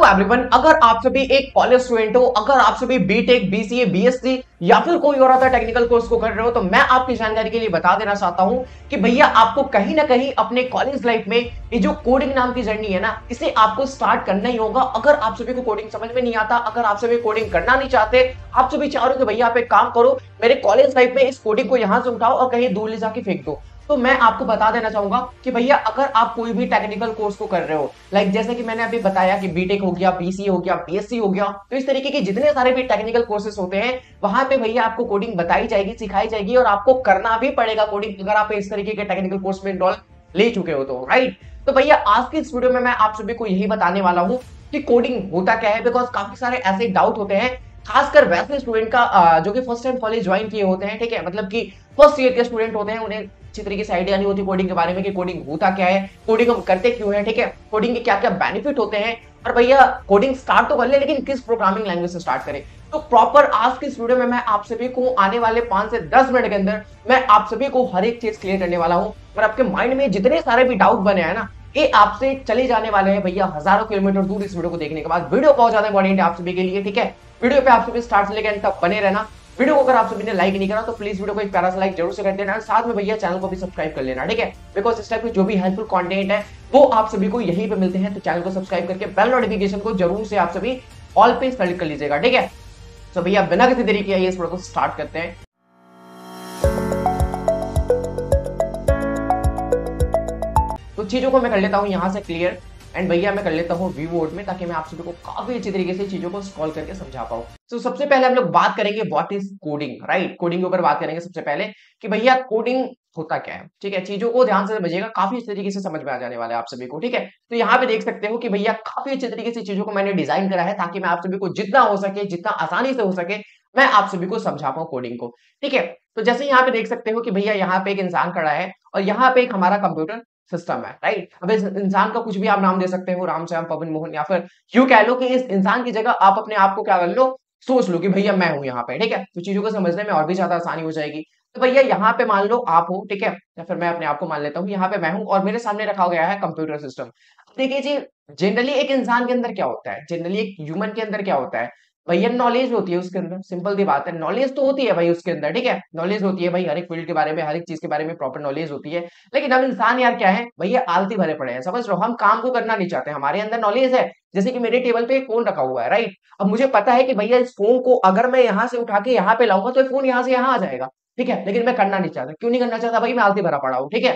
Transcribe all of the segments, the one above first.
Everyone, अगर आप सभी एक कॉलेज स्टूडेंट हो, अगर आप सभी बीटेक, बीसीए, बीएससी या फिर कोई और आता टेक्निकल कोर्स को कर रहे हो, तो मैं आपकी जानकारी के लिए बता देना चाहता हूं कि भैया आपको कहीं ना कहीं अपने कॉलेज लाइफ में ये जो कोडिंग नाम की जर्नी है ना, इसे आपको स्टार्ट करना ही होगा। अगर आप सभी को कोडिंग समझ में नहीं आता, अगर आप सभी कोडिंग करना नहीं चाहते, आप सभी चाह रहे हो कि भैया आप एक काम करो, मेरे कॉलेज लाइफ में इस कोडिंग को यहां से उठाओ और कहीं दूर ले जाके फेंक दो, तो मैं आपको बता देना चाहूंगा कि भैया अगर आप कोई भी टेक्निकल कोर्स को कर रहे हो, लाइक जैसे कि मैंने अभी बताया कि बीटेक हो गया, बीसीए हो गया, बीएससी हो गया, तो इस तरीके के जितने सारे भी टेक्निकल कोर्सेज होते हैं वहां पे भैया आपको कोडिंग बताई जाएगी, सिखाई जाएगी और आपको करना भी पड़ेगा कोडिंग, अगर आप इस तरीके के टेक्निकल कोर्स में इनरोल ले चुके हो तो राइट। तो भैया आज की इस वीडियो में मैं आप सभी को यही बताने वाला हूं कि कोडिंग होता क्या है, बिकॉज काफी सारे ऐसे डाउट होते हैं, खासकर वैसे स्टूडेंट का जो कि फर्स्ट टाइम कॉलेज ज्वाइन किए होते हैं, ठीक है, मतलब कि फर्स्ट ईयर के स्टूडेंट होते हैं, उन्हें अच्छी तरीके से आइडिया नहीं होती कोडिंग के बारे में कि कोडिंग होता क्या है, कोडिंग हम करते क्यों है, ठीक है, कोडिंग के क्या क्या बेनिफिट होते हैं, और भैया कोडिंग स्टार्ट तो कर ले लेकिन किस प्रोग्रामिंग लैंग्वेज से स्टार्ट करें। तो प्रॉपर आज की इस वीडियो में मैं आप सभी को आने वाले 5 से 10 मिनट के अंदर मैं आप सभी को हर एक चीज क्लियर करने वाला हूं, और आपके माइंड में जितने सारे भी डाउट बने हैं ना, ये आपसे चले जाने वाले हैं भैया हजारों किलोमीटर दूर इस वीडियो को देखने के बाद। वीडियो बहुत ज्यादा इंपॉर्टेंट है आप सभी के लिए, ठीक है, वीडियो पे आप सभी स्टार्ट से लेकर एंड तक बने रहना। वीडियो को अगर आप सभी ने लाइक नहीं करा तो प्लीज वीडियो को एक प्यारा सा लाइक जरूर से कर देना, साथ में भैया चैनल को भी सब्सक्राइब कर लेना, ठीक है, बिकॉज इस टाइप के जो भी हेल्पफुल कंटेंट है वो आप सभी को यहीं पे मिलते हैं। तो चैनल को सब्सक्राइब करके बेल नोटिफिकेशन को जरूर से आप सभी ऑल पे सेलेक्ट कर लीजिएगा, ठीक है। तो भैया बिना किसी देरी के इस वीडियो को स्टार्ट करते हैं। तो चीजों को मैं कर लेता हूं यहां से क्लियर, एंड भैया मैं कर लेता हूं व्यू मोड में, ताकि मैं आप सभी को काफी अच्छी तरीके से चीजों को सॉल्व करके समझा पाऊं। तो सबसे पहले हम लोग बात करेंगे what is coding, right, coding के ऊपर बात करेंगे सबसे पहले कि भैया कोडिंग होता क्या है, ठीक है। चीजों को ध्यान से समझिएगा, काफी अच्छी तरीके से समझ में आ जाने वाला है आप सभी को, ठीक है। तो यहाँ पे देख सकते हो कि भैया काफी अच्छे तरीके से चीजों को मैंने डिजाइन करा है, ताकि मैं आप सभी को जितना हो सके, जितना आसानी से हो सके, मैं आप सभी को समझा पाऊं कोडिंग को, ठीक है। तो जैसे यहाँ पे देख सकते हो कि भैया यहाँ पे एक इंसान खड़ा है और यहाँ पे एक हमारा कंप्यूटर सिस्टम है, राइट। अब इस इंसान का कुछ भी आप नाम दे सकते हो, राम श्याम पवन मोहन, या फिर यूं कह लो कि इस इंसान की जगह आप अपने आप को क्या कर लो, सोच लो कि भैया मैं हूं यहाँ पे, ठीक है। तो चीजों को समझने में और भी ज्यादा आसानी हो जाएगी। तो भैया यहाँ पे मान लो आप हो, ठीक है, या फिर मैं अपने आप को मान लेता हूँ, यहाँ पे मैं हूँ और मेरे सामने रखा गया है कंप्यूटर सिस्टम। देखिए जी, जनरली एक इंसान के अंदर क्या होता है, जनरली एक ह्यूमन के अंदर क्या होता है भैया, नॉलेज होती है उसके अंदर, सिंपल सी बात है, नॉलेज तो होती है भाई उसके अंदर, ठीक है, नॉलेज होती है भाई, हर एक फील्ड के बारे में, हर एक चीज के बारे में प्रॉपर नॉलेज होती है। लेकिन हम इंसान यार क्या है भैया, आलती भरे पड़े हैं, समझ रहे हो, हम काम को करना नहीं चाहते। हमारे अंदर नॉलेज है, जैसे कि मेरे टेबल पे एक फोन रखा हुआ है, राइट। अब मुझे पता है कि भैया इस फोन को अगर मैं यहाँ से उठा के यहाँ पे लाऊंगा तो फोन यहाँ से यहाँ आ जाएगा, ठीक है, लेकिन मैं करना नहीं चाहता। क्यों नहीं करना चाहता भाई, मैं आलती भरा पड़ा हूँ, ठीक है,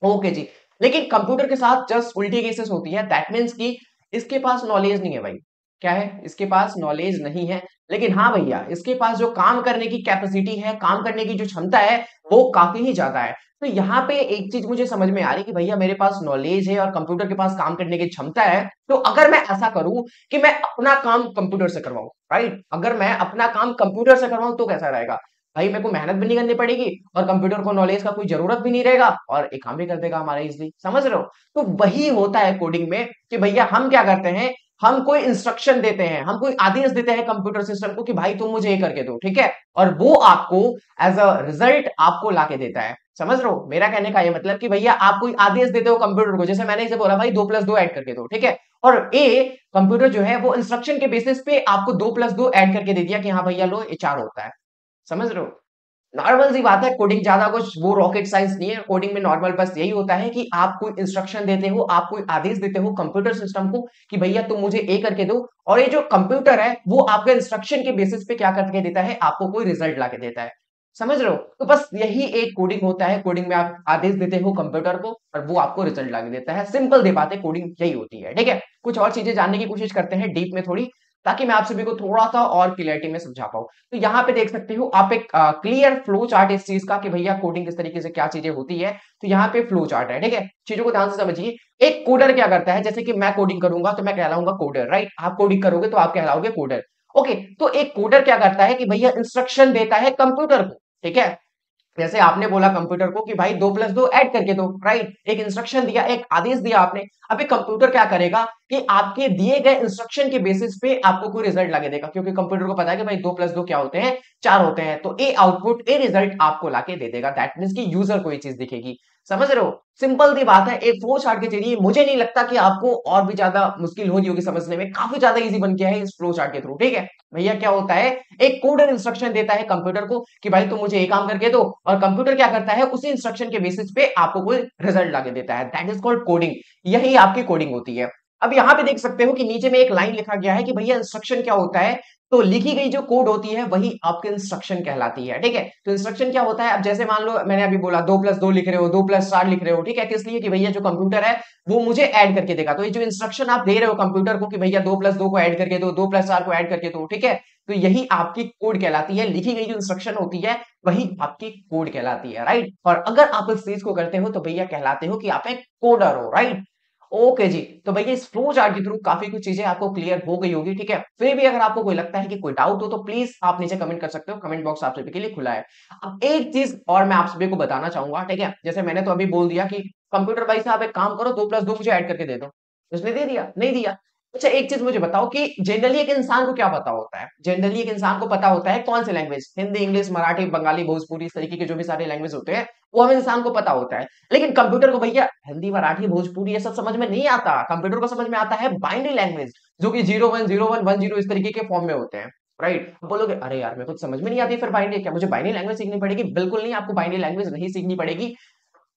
ओके जी। लेकिन कंप्यूटर के साथ जस्ट उल्टी केसेस होती है, दैट मीन्स कि इसके पास नॉलेज नहीं है भाई, क्या है, इसके पास नॉलेज नहीं है, लेकिन हाँ भैया इसके पास जो काम करने की कैपेसिटी है, काम करने की जो क्षमता है, वो काफी ही ज्यादा है। तो यहाँ पे एक चीज मुझे समझ में आ रही है कि भैया मेरे पास नॉलेज है और कंप्यूटर के पास काम करने की क्षमता है, तो अगर मैं ऐसा करूं कि मैं अपना काम कंप्यूटर से करवाऊं, राइट, अगर मैं अपना काम कंप्यूटर से करवाऊं तो कैसा रहेगा भाई, मेरे को मेहनत भी नहीं करनी पड़ेगी और कंप्यूटर को नॉलेज का कोई जरूरत भी नहीं रहेगा और एक काम भी कर देगा हमारा इजली, समझ रहे हो। तो वही होता है कोडिंग में कि भैया हम क्या करते हैं, हम कोई इंस्ट्रक्शन देते हैं, हम कोई आदेश देते हैं कंप्यूटर सिस्टम को कि भाई तुम मुझे ये करके दो, ठीक है, और वो आपको एज अ रिजल्ट आपको लाके देता है, समझ रहे हो। मेरा कहने का ये मतलब कि भैया आप कोई आदेश देते हो कंप्यूटर को, जैसे मैंने इसे बोला भाई 2+2 ऐड करके दो, ठीक है, और ए कंप्यूटर जो है वो इंस्ट्रक्शन के बेसिस पे आपको 2+2 ऐड करके दे दिया कि हाँ भैया लो ये 4 होता है, समझ रहे हो। नॉर्मल सी बात है, कोडिंग ज्यादा कुछ वो रॉकेट साइंस नहीं है। कोडिंग में नॉर्मल बस यही होता है कि आप कोई इंस्ट्रक्शन देते हो, आप कोई आदेश देते हो कंप्यूटर सिस्टम को कि भैया तुम मुझे ए करके दो, और ये जो कंप्यूटर है वो आपके इंस्ट्रक्शन के बेसिस पे क्या करके देता है, आपको कोई रिजल्ट ला के देता है, समझ रहे हो। तो बस यही एक कोडिंग होता है, कोडिंग में आप आदेश देते हो कंप्यूटर को और वो आपको रिजल्ट ला के देता है, सिंपल सी बात है, कोडिंग यही होती है, ठीक है। कुछ और चीजें जानने की कोशिश करते हैं डीप में थोड़ी, ताकि मैं आप सभी को थोड़ा सा और क्लियरिटी में समझा पाऊं। तो यहाँ पे देख सकते हो आप एक क्लियर फ्लो चार्ट इस चीज का कि भैया कोडिंग किस तरीके से क्या चीजें होती है। तो यहाँ पे फ्लो चार्ट है, ठीक है, चीजों को ध्यान से समझिए। एक कोडर क्या करता है, जैसे कि मैं कोडिंग करूंगा तो मैं कहलाऊंगा कोडर, राइट, आप कोडिंग करोगे तो आप कहलाओगे कोडर, ओके। तो एक कोडर क्या करता है कि भैया इंस्ट्रक्शन देता है कंप्यूटर को, ठीक है, जैसे आपने बोला कंप्यूटर को कि भाई 2+2 ऐड करके दो, राइट, एक इंस्ट्रक्शन दिया, एक आदेश दिया आपने। अभी कंप्यूटर क्या करेगा कि आपके दिए गए इंस्ट्रक्शन के बेसिस पे आपको कोई रिजल्ट लगा देगा, क्योंकि कंप्यूटर को पता है कि भाई 2+2 क्या होते हैं, 4 होते हैं, तो ए आउटपुट, ए रिजल्ट आपको लाके दे देगा, दैट मीन्स कि यूजर को ये चीज दिखेगी। समझ रहे हो? सिंपल सी बात है, एक फ्लो चार्ट के जरिए मुझे नहीं लगता कि आपको और भी ज्यादा मुश्किल हो रही होगी समझने में, काफी ज्यादा इजी बन गया है इस फ्लो चार्ट के थ्रू, ठीक है? भैया क्या होता है, एक कोडर इंस्ट्रक्शन देता है कंप्यूटर को कि भाई तुम मुझे ये काम करके दो, और कंप्यूटर क्या करता है, उसी इंस्ट्रक्शन के बेसिस पे आपको कोई रिजल्ट लाके देता है। That is called coding. यही आपकी कोडिंग होती है। अब यहाँ पे देख सकते हो कि नीचे में एक लाइन लिखा गया है कि भैया इंस्ट्रक्शन क्या होता है, तो लिखी गई जो कोड होती है वही आपकी इंस्ट्रक्शन कहलाती है, ठीक है? तो इंस्ट्रक्शन क्या होता है, अब जैसे मान लो मैंने अभी बोला 2+2 लिख रहे हो, 2+4 लिख रहे हो, ठीक है? किस लिए? कि भैया जो कंप्यूटर है वो मुझे ऐड करके देगा। तो ये जो इंस्ट्रक्शन आप दे रहे हो कंप्यूटर को कि भैया 2+2 को ऐड करके दो, 2+4 को ऐड करके दो, ठीक है? तो यही आपकी कोड कहलाती है। लिखी गई जो इंस्ट्रक्शन होती है वही आपकी कोड कहलाती है, राइट? और अगर आप इस चीज को करते हो तो भैया कहलाते हो कि आप एक कोडर हो, राइट? ओके जी। तो भैया इस फ्लो चार्ट के थ्रू काफी कुछ चीजें आपको क्लियर हो गई होगी, ठीक है? फिर भी अगर आपको कोई लगता है कि कोई डाउट हो तो प्लीज आप नीचे कमेंट कर सकते हो। कमेंट बॉक्स आप सभी के लिए खुला है। अब एक चीज और मैं आप सभी को बताना चाहूंगा, ठीक है? जैसे मैंने तो अभी बोल दिया कि कंप्यूटर भाई साहब एक काम करो, 2+2 मुझे ऐड करके दे दो। उसने दे दिया? नहीं दिया। अच्छा एक चीज मुझे बताओ कि जनरली एक इंसान को क्या पता होता है? जनरली एक इंसान को पता होता है कौन सी लैंग्वेज, हिंदी, इंग्लिश, मराठी, बंगाली, भोजपुरी, इस तरीके के जो भी सारे लैंग्वेज होते हैं वो हमें इंसान को पता होता है। लेकिन कंप्यूटर को भैया हिंदी, मराठी, भोजपुरी ये सब समझ में नहीं आता। कंप्यूटर को समझ में आता है बाइनरी लैंग्वेज, जो कि 010110 इस तरीके के फॉर्म में होते हैं, राइट? बोलोगे अरे यार मेरे को समझ में नहीं आती, फिर बाइनरी क्या मुझे बाइनरी लैंग्वेज सीखनी पड़ेगी? बिल्कुल नहीं, आपको बाइनरी लैंग्वेज नहीं सीखनी पड़ेगी।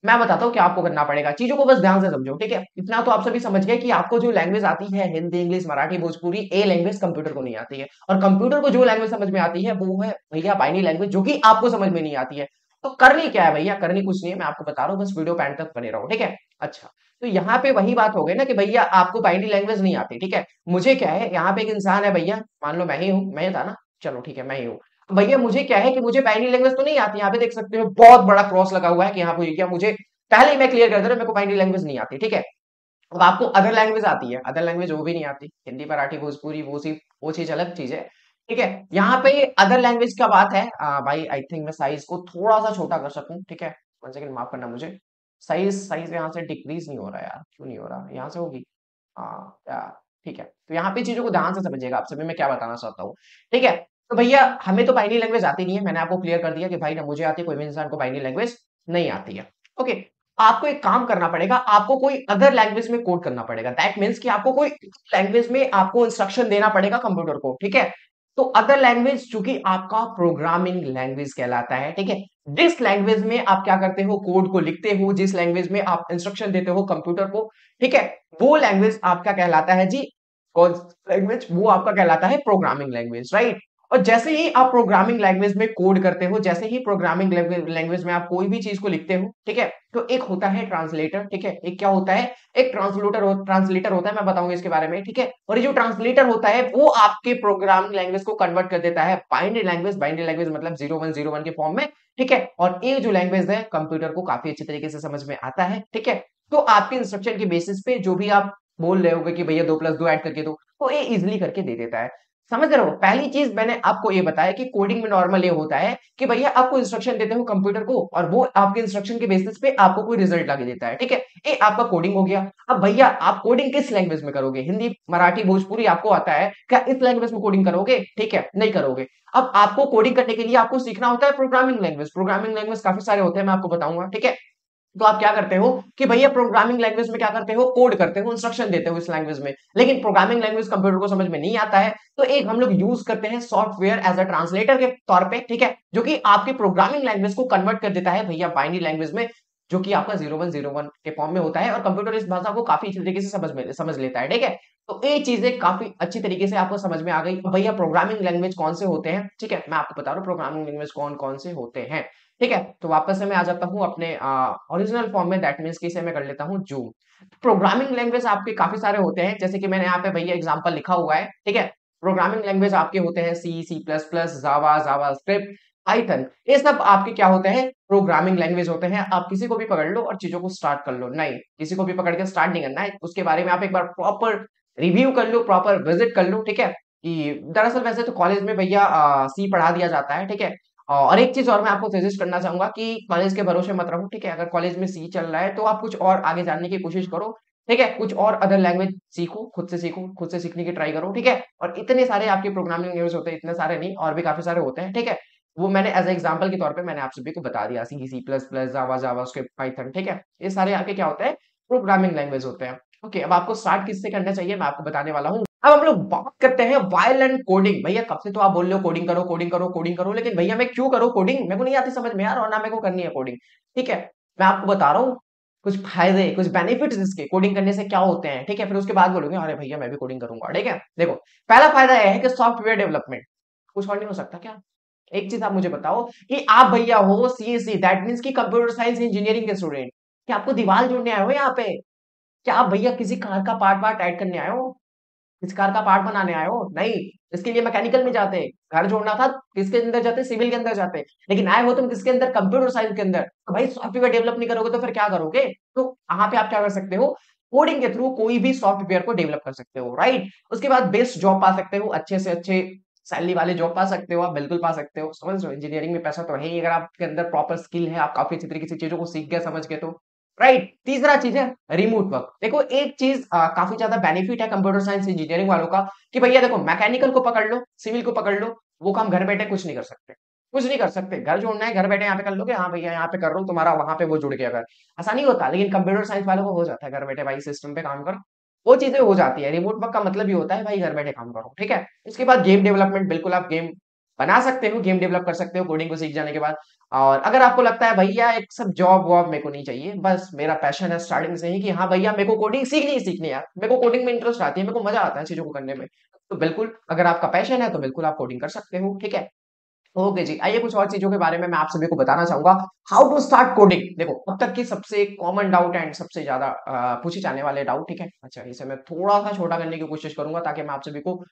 मैं बताता हूँ क्या आपको करना पड़ेगा। चीजों को बस ध्यान से समझो, ठीक है? इतना तो आप सभी समझ गए कि आपको जो लैंग्वेज आती है Hindi, English, Marathi, Bhojpuri, a language computer को नहीं आती है। और कंप्यूटर को जो लैंग्वेज समझ में आती है वो है भैया बाइनरी लैंग्वेज, जो कि आपको समझ में नहीं आती है। तो करनी क्या है भैया? करनी कुछ नहीं है, मैं आपको बता रहा हूँ, बस वीडियो पैंट तक बने रहो, ठीक है? अच्छा, तो यहाँ पे वही बात हो गई ना कि भैया आपको बाइनरी लैंग्वेज नहीं आती, ठीक है? मुझे क्या है, यहाँ पे एक इंसान है भैया, मान लो मैं ही हूँ, मैं था ना, चलो ठीक है मैं ही हूँ। भैया मुझे क्या है कि मुझे बाइनरी लैंग्वेज तो नहीं आती। यहाँ पे देख सकते हो बहुत बड़ा क्रॉस लगा हुआ है कि यहाँ पे क्या मुझे पहले ही मैं क्लियर कर दे रहा हूं, मेरे को बाइनरी लैंग्वेज नहीं आती, ठीक है? अब आपको अदर लैंग्वेज आती है, अदर लैंग्वेज वो भी नहीं आती, हिंदी, मराठी, भोजपुरी, वो चीज अलग चीज है, ठीक है? यहाँ पे अदर लैंग्वेज का बात है, भाई आई थिंक मैं साइज को थोड़ा सा छोटा कर सकूं, ठीक है? 1 सेकंड माफ करना मुझे। साइज साइज यहाँ से डिक्रीज नहीं हो रहा यार, क्यों नहीं हो रहा? यहाँ से होगी, हाँ या ठीक है। तो यहाँ पे चीजों को ध्यान से समझिएगा, आप सभी मैं क्या बताना चाहता हूँ, ठीक है? तो भैया हमें तो बाइनरी लैंग्वेज आती नहीं है, मैंने आपको क्लियर कर दिया कि भाई ना मुझे आती है, कोई भी इंसान को बाइनरी लैंग्वेज नहीं आती है। ओके, आपको एक काम करना पड़ेगा, आपको कोई अदर लैंग्वेज में कोड करना पड़ेगा। दैट मीन्स कि आपको कोई लैंग्वेज में आपको इंस्ट्रक्शन देना पड़ेगा कंप्यूटर को, ठीक है? तो अदर लैंग्वेज चूंकि आपका प्रोग्रामिंग लैंग्वेज कहलाता है, ठीक है? जिस लैंग्वेज में आप क्या करते हो, कोड को लिखते हो, जिस लैंग्वेज में आप इंस्ट्रक्शन देते हो कंप्यूटर को, ठीक है? वो लैंग्वेज आपका कहलाता है जी, कौन लैंग्वेज? वो आपका कहलाता है प्रोग्रामिंग लैंग्वेज, राइट? और जैसे ही आप प्रोग्रामिंग लैंग्वेज में कोड करते हो, जैसे ही प्रोग्रामिंग लैंग्वेज में आप कोई भी चीज को लिखते हो, ठीक है? तो एक होता है ट्रांसलेटर, ठीक है? एक क्या होता है, एक ट्रांसलेटर होता है, मैं बताऊंगा इसके बारे में, ठीक है? और ये जो ट्रांसलेटर होता है वो आपके प्रोग्रामिंग लैंग्वेज को कन्वर्ट कर देता है बाइनरी लैंग्वेज, बाइनरी लैंग्वेज मतलब 0101 के फॉर्म में, ठीक है? और ये जो लैंग्वेज है कंप्यूटर को काफी अच्छी तरीके से समझ में आता है, ठीक है? तो आपके इंस्ट्रक्शन के बेसिस पे जो भी आप बोल रहे होगे कि भैया 2+2 ऐड करके दो, तो ये इजिली करके दे देता है। समझ रहे हो? पहली चीज मैंने आपको ये बताया कि कोडिंग में नॉर्मल ये होता है कि भैया आपको इंस्ट्रक्शन देते हो कंप्यूटर को, और वो आपके इंस्ट्रक्शन के बेसिस पे आपको कोई रिजल्ट लाके देता है, ठीक है? ये आपका कोडिंग हो गया। अब भैया आप कोडिंग किस लैंग्वेज में करोगे? हिंदी, मराठी, भोजपुरी आपको आता है, क्या इस लैंग्वेज में कोडिंग करोगे? ठीक है, नहीं करोगे। अब आपको कोडिंग करने के लिए आपको सीखना होता है प्रोग्रामिंग लैंग्वेज। प्रोग्रामिंग लैंग्वेज काफी सारे होते हैं, मैं आपको बताऊंगा, ठीक है? तो आप क्या करते हो कि भैया प्रोग्रामिंग लैंग्वेज में क्या करते हो, कोड करते हो, इंस्ट्रक्शन देते हो इस लैंग्वेज में। लेकिन प्रोग्रामिंग लैंग्वेज कंप्यूटर को समझ में नहीं आता है, तो एक हम लोग यूज करते हैं सॉफ्टवेयर एज अ ट्रांसलेटर के तौर पे, ठीक है? जो कि आपकी प्रोग्रामिंग लैंग्वेज को कन्वर्ट कर देता है भैया बाइनरी लैंग्वेज में, जो कि आपका 0101 के फॉर्म में होता है, और कंप्यूटर इस भाषा को काफी अच्छी तरीके से समझ लेता है, ठीक है? तो ये चीजें काफी अच्छी तरीके से आपको समझ में आ गई। भैया प्रोग्रामिंग लैंग्वेज कौन से होते हैं, ठीक है? मैं आपको बता रहा हूँ प्रोग्रामिंग लैंग्वेज कौन कौन से होते हैं, ठीक है? तो वापस से मैं आ जाता हूँ अपने ओरिजिनल फॉर्म में, दैट मीन्स कि इसे मैं कर लेता हूँ जूम। प्रोग्रामिंग लैंग्वेज आपके काफी सारे होते हैं, जैसे कि मैंने यहाँ पे भैया एग्जांपल लिखा हुआ है, ठीक है? प्रोग्रामिंग लैंग्वेज आपके होते हैं सी, सी प्लस प्लस, जावा, जावा स्क्रिप्ट, पाइथन। ये सब आपके क्या होते हैं, प्रोग्रामिंग लैंग्वेज होते हैं। आप किसी को भी पकड़ लो और चीजों को स्टार्ट कर लो, नहीं किसी को भी पकड़ के स्टार्ट नहीं करना है, उसके बारे में आप एक बार प्रॉपर रिव्यू कर लो, प्रॉपर विजिट कर लो, ठीक है? कि दरअसल वैसे तो कॉलेज में भैया सी पढ़ा दिया जाता है, ठीक है? और एक चीज और मैं आपको सजेस्ट करना चाहूंगा कि कॉलेज के भरोसे मत रहो, ठीक है? अगर कॉलेज में सी चल रहा है तो आप कुछ और आगे जानने की कोशिश करो, ठीक है? कुछ और अदर लैंग्वेज सीखो, सीखो, खुद से सीखने की ट्राई करो, ठीक है? और इतने सारे आपके प्रोग्रामिंग लैंग्वेज होते हैं, इतने सारे नहीं, और भी काफी सारे होते हैं, ठीक है? वो मैंने एज एग्जाम्पल के तौर पे मैंने आप सभी को बता दिया, सी, सी प्लस प्लस, जावा, जावास्क्रिप्ट, पाइथन, ठीक है, ये सारे आपके क्या होते हैं, प्रोग्रामिंग लैंग्वेज होते हैं। ओके, अब आपको स्टार्ट किससे करना चाहिए मैं आपको बताने वाला हूँ। अब हम लोग बात करते हैं वायलेंट कोडिंग। भैया कब से तो आप बोल रहे हो कोडिंग करो, कोडिंग करो, कोडिंग करो, लेकिन भैया मैं क्यों करूँ कोडिंग, मेरे को नहीं आती समझ में यार, और ना मेरे को करनी है कोडिंग। ठीक है, मैं आपको बता रहा हूँ कुछ फायदे, कुछ बेनिफिट्स इसके कोडिंग करने से क्या होते हैं, ठीक है, फिर उसके बाद बोलोगे अरे भैया मैं भी कोडिंग करूंगा। ठीक है, देखो, पहला फायदा यह है कि सॉफ्टवेयर डेवलपमेंट, कुछ और नहीं हो सकता क्या। एक चीज आप मुझे बताओ कि आप भैया हो सीएससी, दैट मीन्स की कंप्यूटर साइंस इंजीनियरिंग के स्टूडेंट, क्या आपको दीवार जोड़ने आए हो यहाँ पे, क्या आप भैया किसी कार का पार्ट पार्ट ऐड करने आए हो, किस कार का पार्ट बनाने आए हो, नहीं। इसके लिए मैकेनिकल में जाते, घर जोड़ना था किसके अंदर जाते, सिविल के अंदर जाते, लेकिन आए हो तुम किसके अंदर, कंप्यूटर साइंस के अंदर। तो भाई सॉफ्टवेयर डेवलप नहीं करोगे तो फिर क्या करोगे, तो यहाँ पे आप क्या कर सकते हो, कोडिंग के थ्रू कोई भी सॉफ्टवेयर को डेवलप कर सकते हो, राइट। उसके बाद बेस्ट जॉब पा सकते हो, अच्छे से अच्छे सैलरी वाले जॉब पा सकते हो, आप बिल्कुल पा सकते हो, समझ रहे हो, इंजीनियरिंग में पैसा तो है ही, अगर आपके अंदर प्रॉपर स्किल है, आप काफी अच्छी तरीके से चीजों को सीख गए, समझ गए तो, राइट। तीसरा चीज है रिमोट वर्क। देखो एक चीज काफी ज्यादा बेनिफिट है कंप्यूटर साइंस इंजीनियरिंग वालों का, कि भैया देखो मैकेनिकल को पकड़ लो, सिविल को पकड़ लो, वो काम घर बैठे कुछ नहीं कर सकते, कुछ नहीं कर सकते, घर जोड़ना है घर बैठे यहाँ पे कर लोगे, हाँ भैया यहाँ पे कर रहा हूँ, तुम्हारा वहां पे वो जुड़ गया, अगर ऐसा नहीं होता, लेकिन कंप्यूटर साइंस वालों को हो जाता है, घर बैठे भाई सिस्टम पे काम करो, वो चीजें हो जाती है। रिमोट वर्क का मतलब ही होता है भाई घर बैठे काम करो, ठीक है। उसके बाद गेम डेवलपमेंट, बिल्कुल आप गेम बना सकते हो, गेम डेवलप कर सकते हो कोडिंग को सीख जाने के बाद। और अगर आपको लगता है भैया एक सब जॉब वॉब मेरे को नहीं चाहिए, बस मेरा पैशन है स्टार्टिंग से ही कि हाँ भैया मेरे को कोडिंग सीखनी ही सीखनी है यार, मेरे को कोडिंग में इंटरेस्ट आती है, मेरे को मजा आता है चीजों को करने में, तो बिल्कुल अगर आपका पैशन है तो बिल्कुल आप कोडिंग कर सकते हो, ठीक है। ओके जी, आइए कुछ और चीजों के बारे में मैं आप सभी को बताना चाहूंगा। How to start coding. देखो अब तक की सबसे कॉमन डाउट एंड सबसे ज्यादा पूछे जाने वाले डाउट, ठीक है, अच्छा इसे मैं थोड़ा सा छोटा करने की कोशिश करूंगा ताकि मैं आप सभी को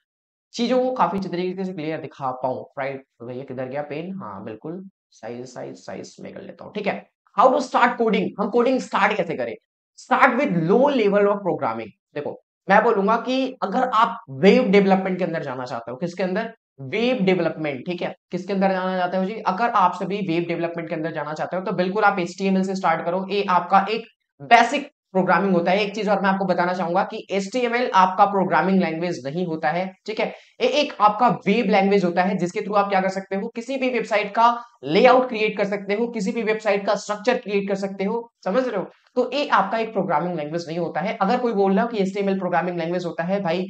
चीजों को काफी अच्छी तरीके से क्लियर दिखा पाऊं, राइट। तो भैया किधर गया पेन, हाँ बिल्कुल, साइज साइज साइज में कर लेता हूँ, ठीक है। हाउ टू स्टार्ट कोडिंग, हम कोडिंग स्टार्ट कैसे करें। Start with low level of programming. देखो मैं बोलूंगा कि अगर आप वेब डेवलपमेंट के अंदर जाना चाहते हो, किसके अंदर, वेब डेवलपमेंट, ठीक है, किसके अंदर जाना चाहते हो जी, अगर आप सभी वेब डेवलपमेंट के अंदर जाना चाहते हो तो बिल्कुल आप HTML से स्टार्ट करो, ये आपका एक बेसिक प्रोग्रामिंग होता है। एक चीज और मैं आपको बताना चाहूंगा कि HTML आपका प्रोग्रामिंग लैंग्वेज नहीं होता है, ठीक है, ये एक आपका वेब लैंग्वेज होता है जिसके थ्रू आप क्या कर सकते हो, किसी भी वेबसाइट का लेआउट क्रिएट कर सकते हो, किसी भी वेबसाइट का स्ट्रक्चर क्रिएट कर सकते हो, समझ रहे हो। तो ये आपका एक प्रोग्रामिंग लैंग्वेज नहीं होता है। अगर कोई बोल रहा हो कि HTML प्रोग्रामिंग लैंग्वेज होता है, भाई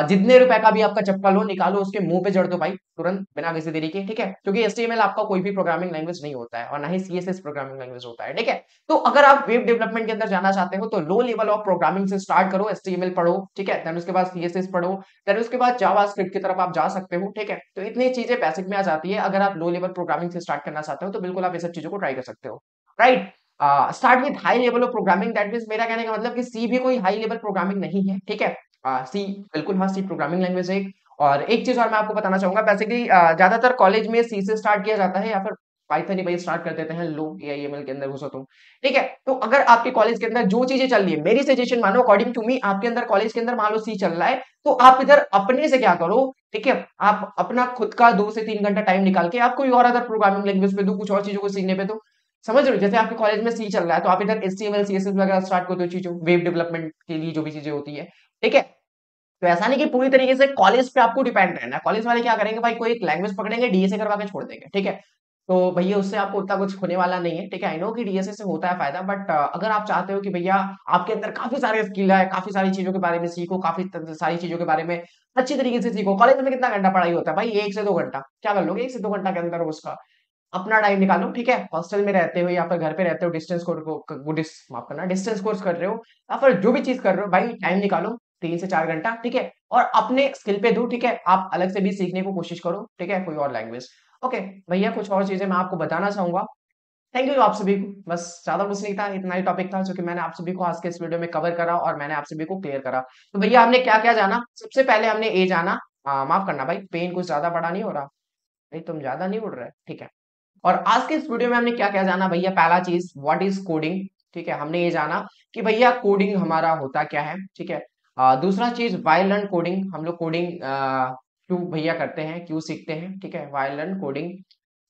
जितने रुपए का भी आपका चप्पल हो निकालो उसके मुंह पे जड़ दो भाई, तुरंत बिना किसी देरी के, ठीक है, क्योंकि HTML आपका कोई भी प्रोग्रामिंग लैंग्वेज नहीं होता है और ना ही CSS प्रोग्रामिंग लैंग्वेज होता है, ठीक है। तो अगर आप वेब डेवलपमेंट के अंदर जाना चाहते हो तो लो लेवल ऑफ प्रोग्रामिंग से स्टार्ट करो, HTML पढ़ो, ठीक है, देन उसके बाद CSS पढ़ो, देन उसके बाद जावास्क्रिप्ट की तरफ आप जा सकते हो, ठीक है। तो इतनी चीजें बेसिक में आ जाती है। अगर आप लो लेवल प्रोग्रामिंग से स्टार्ट करना चाहते हो तो बिल्कुल आप ये सब चीजों को ट्राई कर सकते हो, right. Start with high level of programming, that means मेरा कहने का मतलब कि सी भी कोई हाई लेवल प्रोग्रामिंग नहीं है, ठीक है। सी बिल्कुल, हाँ सी प्रोग्रामिंग लैंग्वेज है एक। और एक चीज और मैं आपको बताना चाहूंगा, बेसिकली ज्यादातर कॉलेज में सी से स्टार्ट किया जाता है या फिर पाइथन ही भाई स्टार्ट कर देते हैं लोग, AIML के अंदर घुसो तुम, ठीक है। तो अगर आपके कॉलेज के अंदर जो चीजें चल रही है, मेरी सजेशन मानो अकॉर्डिंग टू मी, आपके अंदर कॉलेज के अंदर मान लो सी चल रहा है, तो आप इधर अपने से क्या करो, ठीक है, आप अपना खुद का 2 से 3 घंटा टाइम निकाल के आप कोई और अदर प्रोग्रामिंग लैंग्वेज पे दो, कुछ और चीजों को सीखने पे दो, समझ रहे हो। जैसे आपके कॉलेज में सी चल रहा है तो आप इधर HTML CSS वगैरह स्टार्ट करते हो, चीजों वेब डेवलपमेंट के लिए जो भी चीजें होती है, ठीक है। तो ऐसा नहीं कि पूरी तरीके से कॉलेज पे आपको डिपेंड रहना है, कॉलेज वाले क्या करेंगे भाई, कोई एक लैंग्वेज पकड़ेंगे DSA करवा के छोड़ देंगे, ठीक है। तो भैया उससे आपको उतना कुछ होने वाला नहीं है, ठीक है। आई नो कि DSA से होता है फायदा, बट अगर आप चाहते हो कि भैया आपके अंदर काफी सारे स्किल है, काफी सारी चीजों के बारे में सीखो, काफी सारी चीजों के बारे में अच्छी तरीके से सीखो, कॉलेज में कितना घंटा पढ़ाई होता है भाई, 1 से 2 घंटा, क्या कर लोगे 1 से 2 घंटा के अंदर उसका, अपना टाइम निकालो, ठीक है, हॉस्टल में रहते हो या फिर घर पे रहते हो, डिस्टेंस कोर्स माफ करना, डिस्टेंस कोर्स कर रहे हो या फिर जो भी चीज कर रहे हो भाई, टाइम निकालो 3 से 4 घंटा, ठीक है, और अपने स्किल पे दो, ठीक है, आप अलग से भी सीखने की कोशिश करो, ठीक है, कोई और लैंग्वेज। ओके भैया, कुछ और चीजें मैं आपको बताना चाहूंगा। थैंक यू आप सभी को, बस ज्यादा कुछ नहीं था, इतना ही टॉपिक था जो कि मैंने आप सभी को आज के इस वीडियो में कवर करा और मैंने आप सभी को क्लियर करा। तो भैया हमने क्या क्या जाना, सबसे पहले हमने ये जाना, माफ करना भाई, पेन कुछ ज्यादा बड़ा नहीं हो रहा भाई, तुम ज्यादा नहीं उड़ रहे, ठीक है। और आज के इस वीडियो में हमने क्या क्या जाना भैया, पहला चीज व्हाट इज कोडिंग, ठीक है, हमने ये जाना कि भैया कोडिंग हमारा होता क्या है, ठीक है। दूसरा चीज वाई लर्न कोडिंग, हम लोग कोडिंग क्यों भैया करते हैं, क्यों सीखते हैं, ठीक है, वाई लर्न कोडिंग।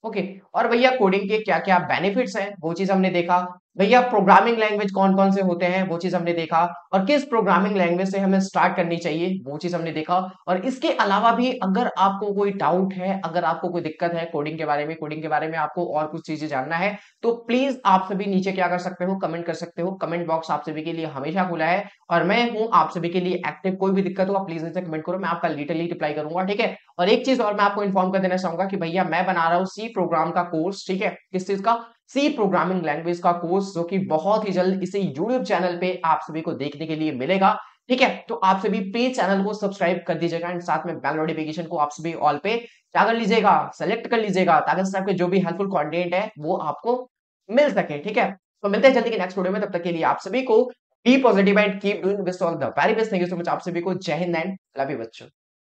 ओके, और भैया कोडिंग के क्या क्या बेनिफिट्स हैं वो चीज हमने देखा। भैया प्रोग्रामिंग लैंग्वेज कौन-कौन से होते हैं, वो चीज़ हमने देखा और किस प्रोग्रामिंग लैंग्वेज से हमें स्टार्ट करनी चाहिए, वो चीज़ हमने देखा और इसके अलावा भी अगर आपको कोई डाउट है, अगर आपको कोई दिक्कत है कोडिंग के बारे में आपको और कुछ चीज़ें जानना है, तो प्लीज़ आप सभी नीचे क्या कर सकते हो, कमेंट कर सकते हो। कमेंट बॉक्स आप सभी के लिए हमेशा खुला है और मैं हूँ आप सभी के लिए एक्टिव। कोई भी दिक्कत हो आप प्लीज़ नीचे कमेंट करो, मैं आपका लिटरली रिप्लाई करूँगा, ठीक है? और एक चीज़ और मैं आपको इन्फॉर्म कर देना चाहूँगा कि भैया मैं बना रहा हूँ सी प्रोग्राम का कोर्स, ठीक है? किस चीज़ का? सी प्रोग्रामिंग लैंग्वेज का कोर्स जो कि बहुत ही जल्द इसे यूट्यूब चैनल पे आप सभी को देखने के लिए मिलेगा। ठीक है? तो आप सभी प्लीज़ चैनल को सब्सक्राइब कर दीजिएगा एंड साथ में बेल नोटिफिकेशन को आप सभी ऑल पे क्या कर लीजिएगा, सेलेक्ट कर लीजिएगा ताकि इस टाइप के जो भी हेल्पफुल कंटेंट है वो आपको मिल सके। ठीक है? तो मिलते हैं जल्दी के नेक्स्ट वीडियो में, तब तक के लिए आप सभी को be positive and keep doing best all the very best. Thank you so much आप सभी को। जय हिंद एंड लव यू बच्चों।